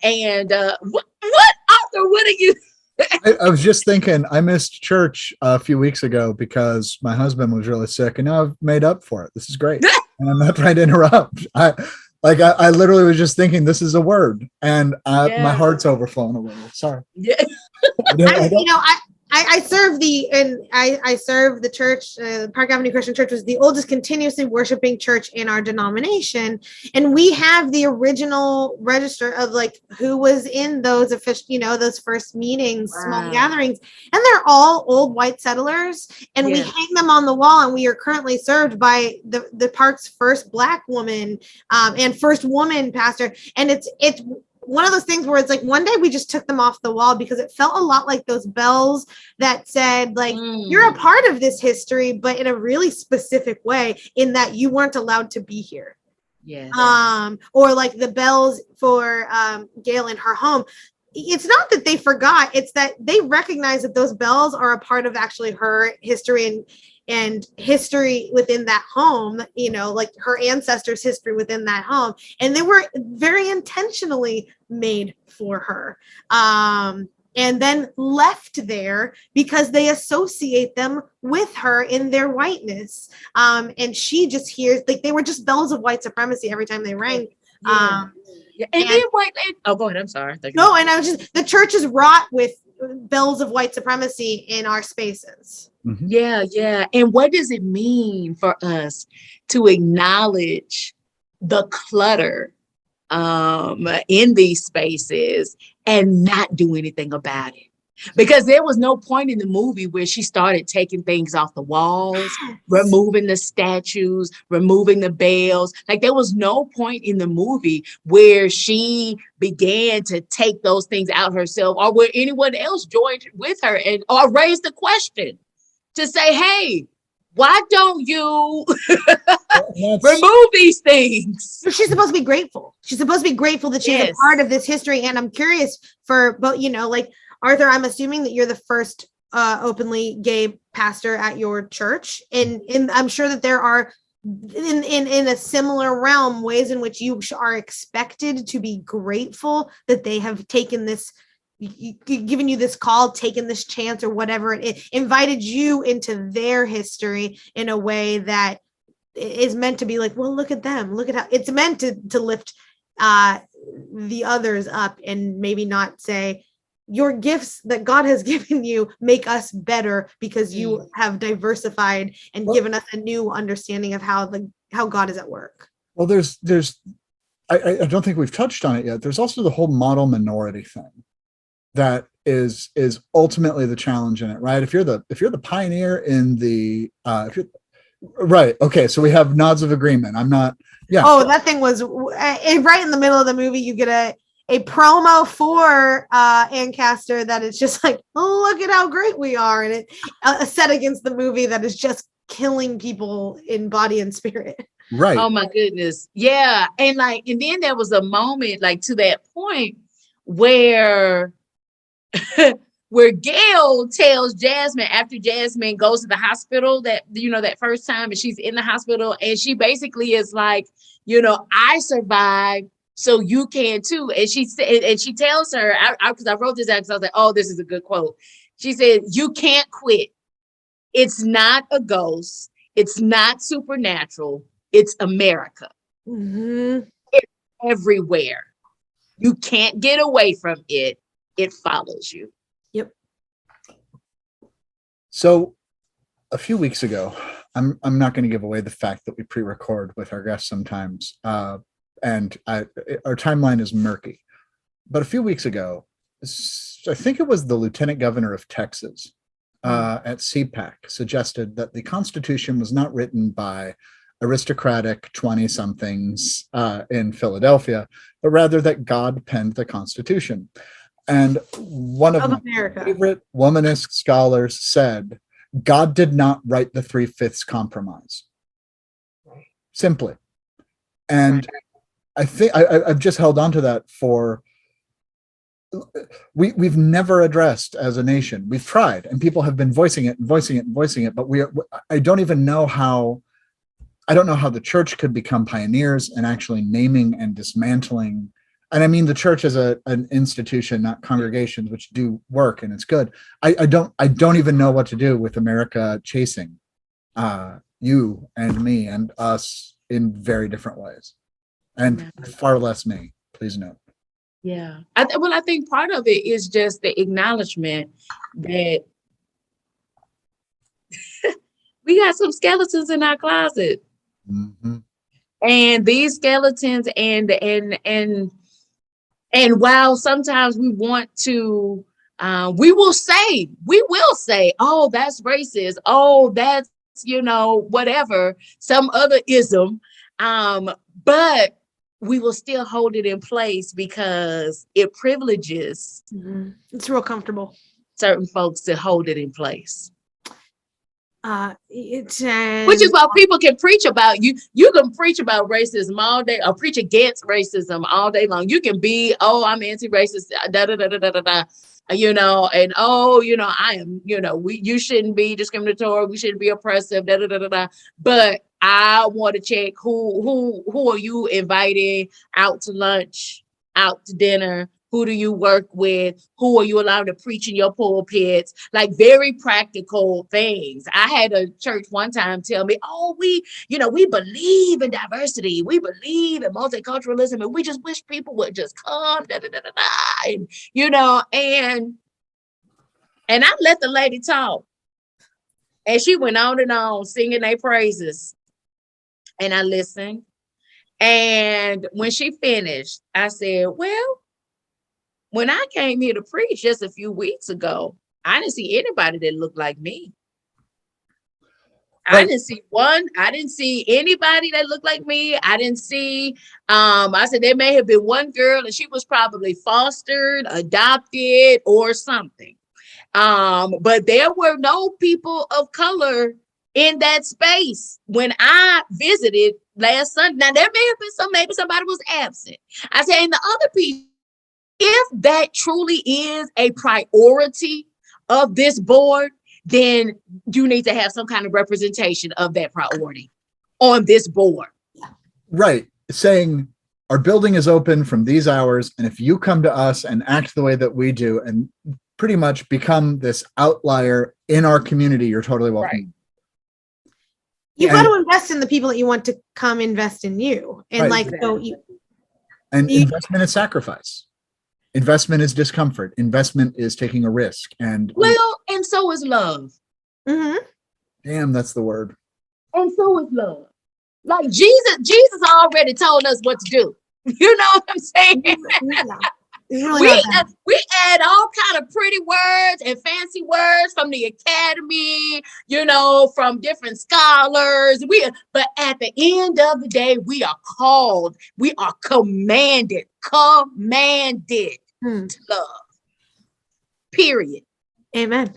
Arthur, what are you I was just thinking, I missed church a few weeks ago because my husband was really sick, and now I've made up for it. This is great. And I'm not trying to interrupt. I literally was just thinking this is a word, and my heart's overflowing a little. Sorry. Yeah. I serve the church. Park Avenue Christian Church was the oldest continuously worshiping church in our denomination, and we have the original register of like who was in those official, those first meetings, small gatherings, and they're all old white settlers, and we hang them on the wall, and we are currently served by the park's first Black woman and first woman pastor, and it's one of those things where it's like one day we just took them off the wall because it felt a lot like those bells that said like you're a part of this history, but in a really specific way, in that you weren't allowed to be here. Or like the bells for Gail in her home. It's not that they forgot, it's that they recognize that those bells are a part of actually her history and history within that home, like her ancestors' history within that home. And they were very intentionally made for her. And then left there because they associate them with her in their whiteness. And she just hears, like, they were just bells of white supremacy every time they rang. And then go ahead, I'm sorry. No, and the church is wrought with bells of white supremacy in our spaces. Mm-hmm. Yeah. And what does it mean for us to acknowledge the clutter in these spaces and not do anything about it? Because there was no point in the movie where she started taking things off the walls, removing the statues, removing the bells. Like there was no point in the movie where she began to take those things out herself, or where anyone else joined with her or raised the question to say, hey, why don't you remove these things? She's supposed to be grateful. She's supposed to be grateful that she's a part of this history. And I'm curious but like Arthur, I'm assuming that you're the first openly gay pastor at your church. And I'm sure that there are in a similar realm ways in which you are expected to be grateful that they have taken this, given you this call, taken this chance or whatever, it invited you into their history in a way that is meant to be like, well, look at them, look at how it's meant to lift the others up, and maybe not say your gifts that God has given you make us better because you have diversified and given us a new understanding of how God is at work. Well, I don't think we've touched on it yet. There's also the whole model minority thing that is ultimately the challenge in it, right? If you're the pioneer in the right. Okay. So we have nods of agreement. I'm not. Yeah. Oh, that thing was right in the middle of the movie. You get a promo for Ancaster that is just like, oh, look at how great we are, and it set against the movie that is just killing people in body and spirit. Right. Oh my goodness. Yeah. And then there was a moment to that point where where Gail tells Jasmine, after Jasmine goes to the hospital that first time, and she's in the hospital, and she basically is like, I survived, so you can too. And she tells her, because I wrote this down because I was like, oh, this is a good quote. She said, you can't quit. It's not a ghost. It's not supernatural. It's America. Mm-hmm. It's everywhere. You can't get away from it. It follows you. Yep. So a few weeks ago, I'm not going to give away the fact that we pre-record with our guests sometimes. And our timeline is murky. but a few weeks ago, I think it was the lieutenant governor of Texas at CPAC suggested that the Constitution was not written by aristocratic 20-somethings in Philadelphia, but rather that God penned the Constitution. And one of my favorite womanist scholars said, God did not write the 3/5 compromise. Simply. And I think I've just held on to that for, we've never addressed as a nation. We've tried, and people have been voicing it, but I don't know how the church could become pioneers in actually naming and dismantling. And I mean the church as an institution, not congregations, which do work and it's good. I don't even know what to do with America chasing you and me and us in very different ways, and far less me, please note. Yeah. I think part of it is just the acknowledgement that we got some skeletons in our closet. Mm-hmm. And these skeletons and while sometimes we want to, we will say, oh, that's racist. Oh, that's, whatever, some other ism. But we will still hold it in place because it privileges. Mm-hmm. It's real comfortable. Certain folks to hold it in place. Which is why people can preach about you. You can preach about racism all day, or preach against racism all day long. You can be, oh, I'm anti-racist, da da da da da da, and I am, you shouldn't be discriminatory. We shouldn't be oppressive, da da da da da. But I want to check who are you inviting out to lunch, out to dinner? Who do you work with? Who are you allowed to preach in your pulpits? Like very practical things. I had a church one time tell me, oh, we believe in diversity. We believe in multiculturalism. And we just wish people would just come, da, da, da, da, da. And I let the lady talk. And she went on and on singing their praises. And I listened. And when she finished, I said, well, when I came here to preach just a few weeks ago, I didn't see anybody that looked like me. Right. I didn't see anybody that looked like me. I didn't see, I said there may have been one girl and she was probably fostered, adopted, or something. But there were no people of color in that space when I visited last Sunday. Now there may have been maybe somebody was absent. I said, and the other piece, if that truly is a priority of this board, then you need to have some kind of representation of that priority on this board. Right. Saying our building is open from these hours, and if you come to us and act the way that we do and pretty much become this outlier in our community, you're totally welcome. Right. You've got to invest in the people that you want to come invest in you. And right. Investment is sacrifice. Investment is discomfort. Investment is taking a risk. And so is love. Mm-hmm. Damn, that's the word. And so is love. Like Jesus already told us what to do. You know what I'm saying? Yeah. We add all kind of pretty words and fancy words from the academy, from different scholars. But at the end of the day, we are called, we are commanded to love. Period. Amen.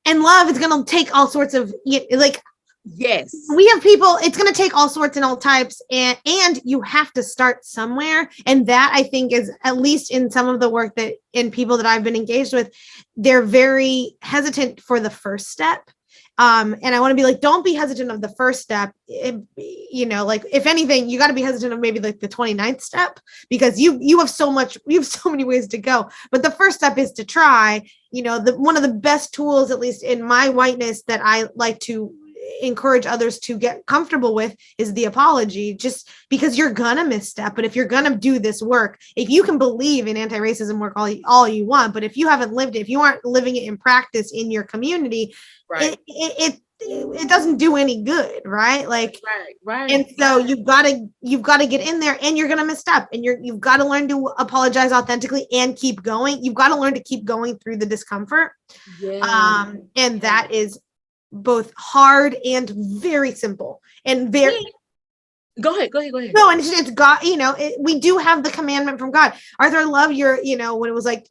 And love is going to take all sorts of, yes, we have people, it's going to take all sorts and all types, and you have to start somewhere. And that, I think, is, at least in some of the work that in people that I've been engaged with, they're very hesitant for the first step. And I want to be like, don't be hesitant of the first step. If anything, you got to be hesitant of maybe like the 29th step, because you have so many ways to go. But the first step is to try. One of the best tools, at least in my whiteness, that I like to encourage others to get comfortable with is the apology, just because you're gonna misstep. But if you're gonna do this work, if you can believe in anti-racism work all you want, but if you haven't lived it, if you aren't living it in practice in your community, right, it doesn't do any good, right? Like, right. And so you've got to get in there, and you're going to misstep, and you've got to learn to apologize authentically and keep going. You've got to learn to keep going through the discomfort. And that is both hard and very simple and very. Go ahead. No, and it's God, we do have the commandment from God. Arthur, I love your, when it was like,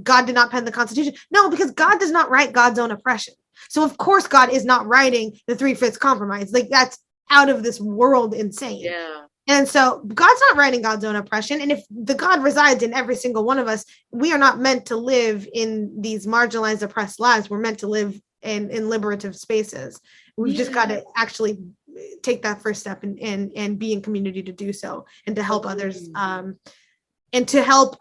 God did not pen the Constitution. No, because God does not write God's own oppression. So of course God is not writing the 3/5 compromise. Like, that's out of this world insane. Yeah. And so God's not writing God's own oppression. And if the God resides in every single one of us, we are not meant to live in these marginalized, oppressed lives. We're meant to live in liberative spaces. We've just got to actually take that first step and be in community to do so, and to help others, and to help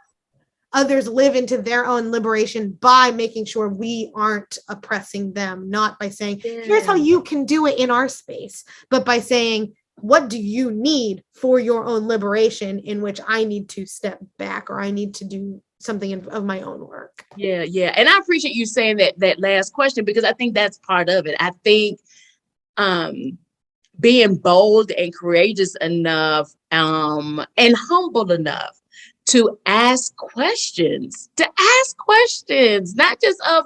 others live into their own liberation by making sure we aren't oppressing them, not by saying, here's how you can do it in our space, but by saying, what do you need for your own liberation, in which I need to step back, or I need to do something of my own work. Yeah. And I appreciate you saying that last question, because I think that's part of it. I think being bold and courageous enough and humble enough to ask questions, not just of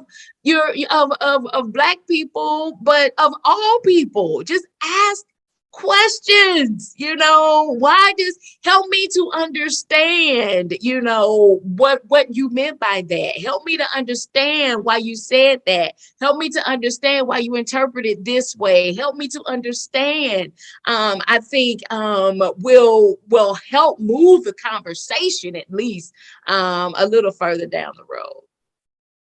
Black people, but of all people. Just ask questions. Why? Just help me to understand, what you meant by that. Help me to understand why you said that. Help me to understand why you interpreted this way. Help me to understand. I think will help move the conversation at least a little further down the road.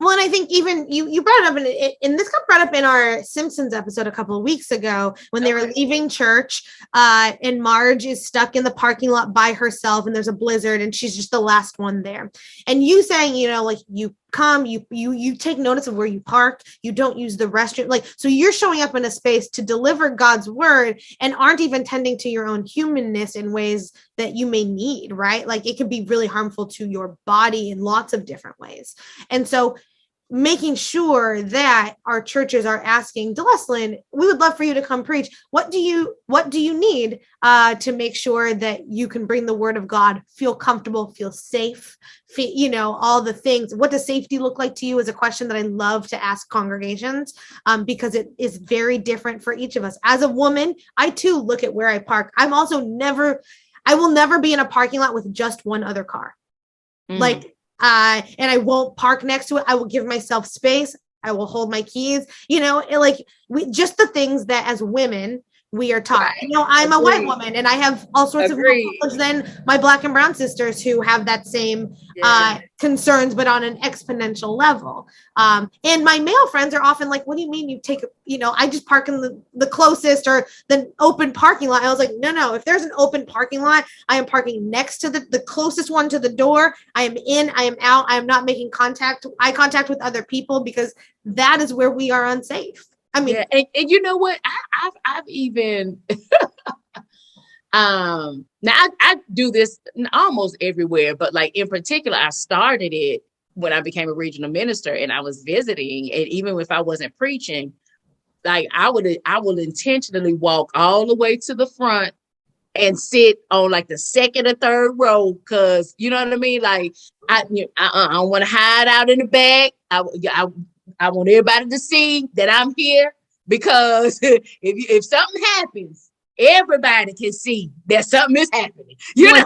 Well, and I think even you brought it up, and this got brought up in our Simpsons episode a couple of weeks ago when they were leaving church, and Marge is stuck in the parking lot by herself, and there's a blizzard, and she's just the last one there. And you saying, like, you come, you take notice of where you park, you don't use the restroom, like, so you're showing up in a space to deliver God's word and aren't even tending to your own humanness in ways that you may need, right? Like, it can be really harmful to your body in lots of different ways. And so making sure that our churches are asking, Delesslyn, we would love for you to come preach. What do you need to make sure that you can bring the word of God, feel comfortable, feel safe, all the things. What does safety look like to you is a question that I love to ask congregations, because it is very different for each of us. As a woman, I too look at where I park. I will never be in a parking lot with just one other car. Like, and I won't park next to it. I will give myself space. I will hold my keys, just the things that as women we are taught. Right. I'm a white woman, and I have all sorts of more knowledge than my Black and brown sisters who have that same concerns, but on an exponential level. And my male friends are often like, what do you mean you take, I just park in the closest or the open parking lot. I was like, no, if there's an open parking lot, I am parking next to the closest one to the door. I am in, I am out. I am not making eye contact with other people, because that is where we are unsafe. I mean, and you know what? I've even now I do this almost everywhere, but like in particular, I started it when I became a regional minister and I was visiting. And even if I wasn't preaching, like I will intentionally walk all the way to the front and sit on like the second or third row, because you know what I mean. Like I don't want to hide out in the back. I want everybody to see that I'm here, because if something happens, everybody can see that something is happening. Know.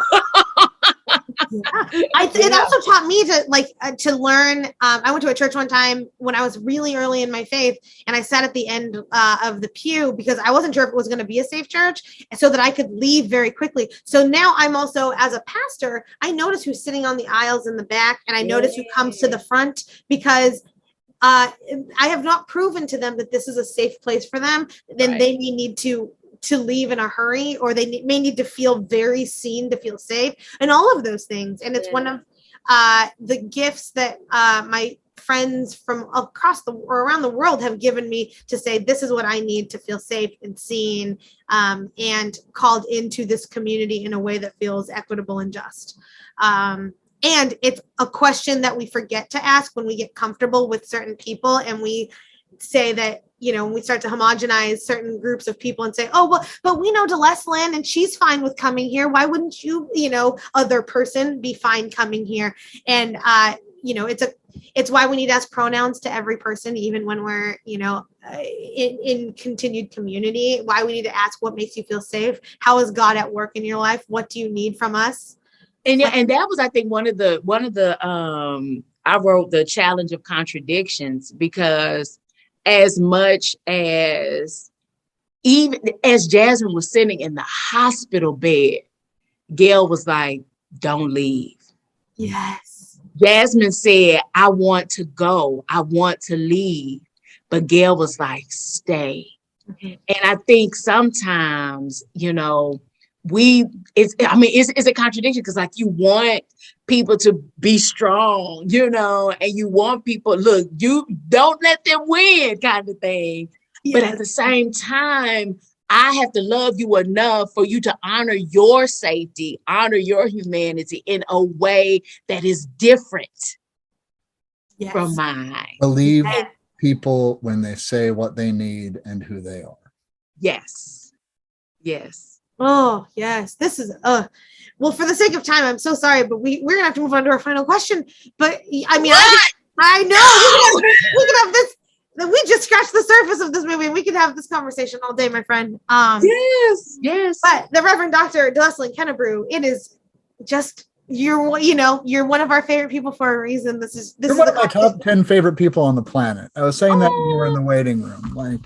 It also taught me to learn. I went to a church one time when I was really early in my faith, and I sat at the end of the pew because I wasn't sure if it was going to be a safe church, so that I could leave very quickly. So now I'm also, as a pastor, I notice who's sitting on the aisles in the back, and I notice who comes to the front, because I have not proven to them that this is a safe place for them. Then they may need to leave in a hurry, or they may need to feel very seen to feel safe, and all of those things. And it's one of the gifts that my friends from around the world have given me, to say, this is what I need to feel safe and seen, and called into this community in a way that feels equitable and just. And it's a question that we forget to ask when we get comfortable with certain people, and we say that, we start to homogenize certain groups of people and say, oh, well, but we know Delesslyn and she's fine with coming here. Why wouldn't you, other person be fine coming here? And, it's why we need to ask pronouns to every person, even when we're, in continued community, why we need to ask what makes you feel safe. How is God at work in your life? What do you need from us? And that was, I think, one of the I wrote the challenge of contradictions, because as much as, even as Jasmine was sitting in the hospital bed, Gail was like, don't leave. Yes. Jasmine said, I want to go. I want to leave. But Gail was like, stay. Mm-hmm. And I think sometimes, it's a contradiction, because like you want people to be strong, and you want people, look, you don't let them win kind of thing. Yes. But at the same time, I have to love you enough for you to honor your safety, honor your humanity in a way that is different from mine. Believe people when they say what they need and who they are. Yes. Yes. Oh, yes. This is, well, for the sake of time, I'm so sorry, but we're going to have to move on to our final question. But I mean, I know we could have this. We just scratched the surface of this movie, and we could have this conversation all day, my friend. Yes. But the Reverend Dr. Delesslyn Kennebrew, it is just, you're one of our favorite people for a reason. You're one of my top 10 favorite people on the planet. I was saying that when you were in the waiting room. Like,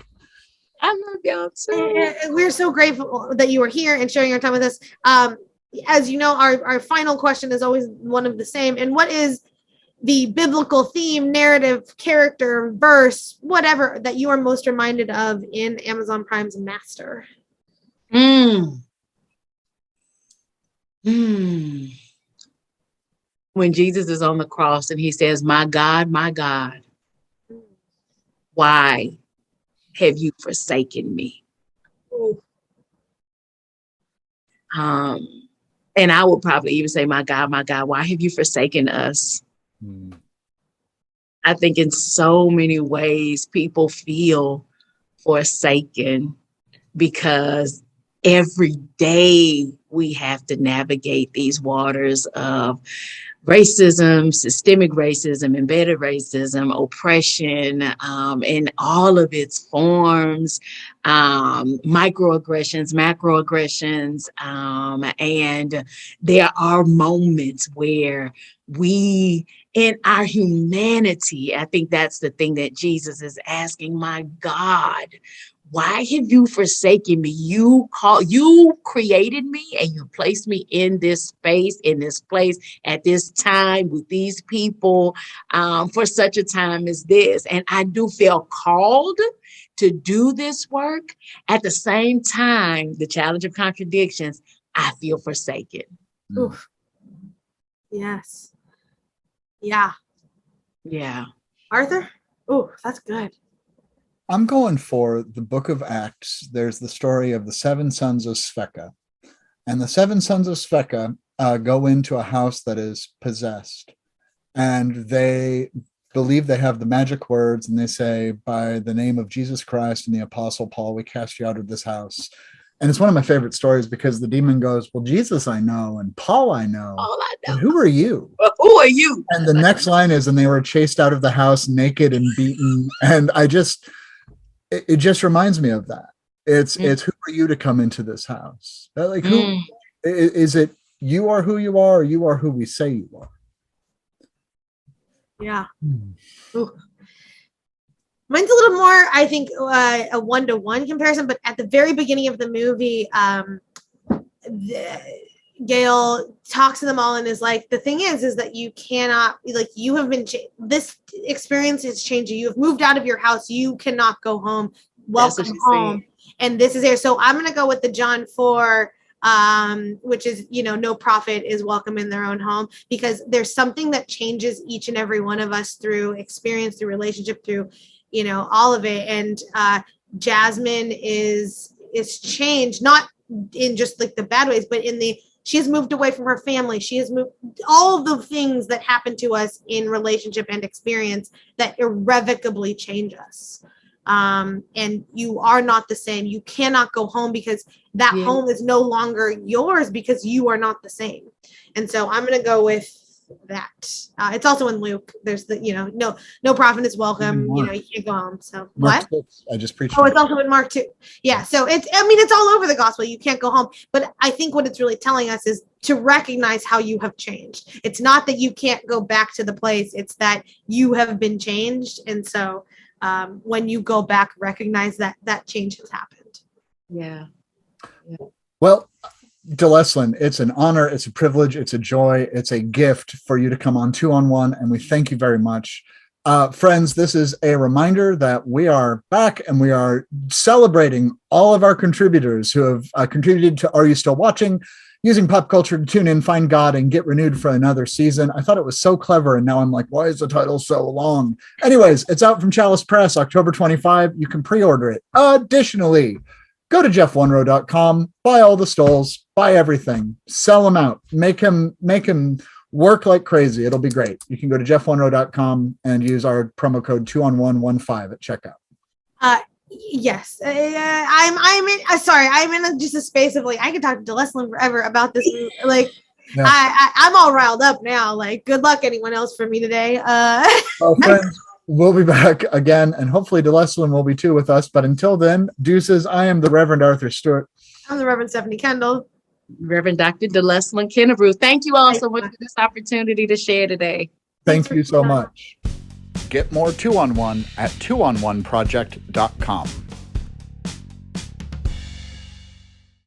I love y'all too. We're so grateful that you were here and sharing your time with us. As you know, our final question is always one of the same. And what is the biblical theme, narrative, character, verse, whatever that you are most reminded of in Amazon Prime's Master? When Jesus is on the cross and he says, my God, why have you forsaken me? And I would probably even say, my God, why have you forsaken us? I think in so many ways people feel forsaken because every day we have to navigate these waters of racism, systemic racism, embedded racism, oppression, in all of its forms, microaggressions, macroaggressions. And there are moments where we, in our humanity, I think that's the thing that Jesus is asking, my God, why have you forsaken me? You created me and you placed me in this space, in this place, at this time with these people, for such a time as this. And I do feel called to do this work. At the same time, the challenge of contradictions, I feel forsaken. Oof. Yes. Yeah. Yeah. Arthur? Oh, that's good. I'm going for the book of Acts. There's the story of the 7 sons of Sceva. And the 7 sons of Sceva go into a house that is possessed. And they believe they have the magic words. And they say, by the name of Jesus Christ and the Apostle Paul, we cast you out of this house. And it's one of my favorite stories because the demon goes, well, Jesus I know, and Paul I know. All I know. And who are you? Well, who are you? And the next line is, and they were chased out of the house naked and beaten. And it just reminds me of that. It's who are you to come into this house? Like, who is it? You are who you are, or you are who we say you are. Yeah. Mine's a little more, I think, a one-to-one comparison, but at the very beginning of the movie, Gail talks to them all and is like, the thing is that you cannot, like, you have been, this experience has changed you. You have moved out of your house. You cannot go home. Welcome home. And this is here. So I'm going to go with the John 4, which is, no prophet is welcome in their own home, because there's something that changes each and every one of us through experience, through relationship, through, all of it. And Jasmine is changed, not in just like the bad ways, but she has moved away from her family. She has moved, all the things that happen to us in relationship and experience that irrevocably change us. and you are not the same. You cannot go home because that home is no longer yours because you are not the same. And so I'm going to go with that. It's also in Luke. There's the, no prophet is welcome. You can't go home. So Mark 6, I just preached. Oh, it's also in Mark 2. Yeah. So it's all over the gospel. You can't go home. But I think what it's really telling us is to recognize how you have changed. It's not that you can't go back to the place. It's that you have been changed. And so when you go back, recognize that change has happened. Yeah. Well, Delesslyn, it's an honor, it's a privilege, it's a joy, it's a gift for you to come on 2-on-1, and we thank you very much. Friends, this is a reminder that we are back and we are celebrating all of our contributors who have contributed to Are You Still Watching? Using pop culture to tune in, find God, and get renewed for another season. I thought it was so clever, and now I'm like, why is the title so long? Anyways, it's out from Chalice Press, October 25. You can pre-order it. Additionally, go to jeffwonrow.com, buy all the stoles, buy everything, sell them out, make him work like crazy. It'll be great. You can go to jeffwonrow.com and use our promo code 2on115 at checkout. Yes, I'm in just a space of like I could talk to Delesslyn forever about this. Like, I'm all riled up now. Like, good luck anyone else for me today. Well, friends, we'll be back again, and hopefully Delesslyn will be too with us. But until then, deuces. I am the Reverend Arthur Stewart. I'm the Reverend Stephanie Kendall. Reverend Dr. Delesslyn Kennebrew. Thank you all so much for this opportunity to share today. Thank you so much. Get more 2-on-1 at 2on1project.com.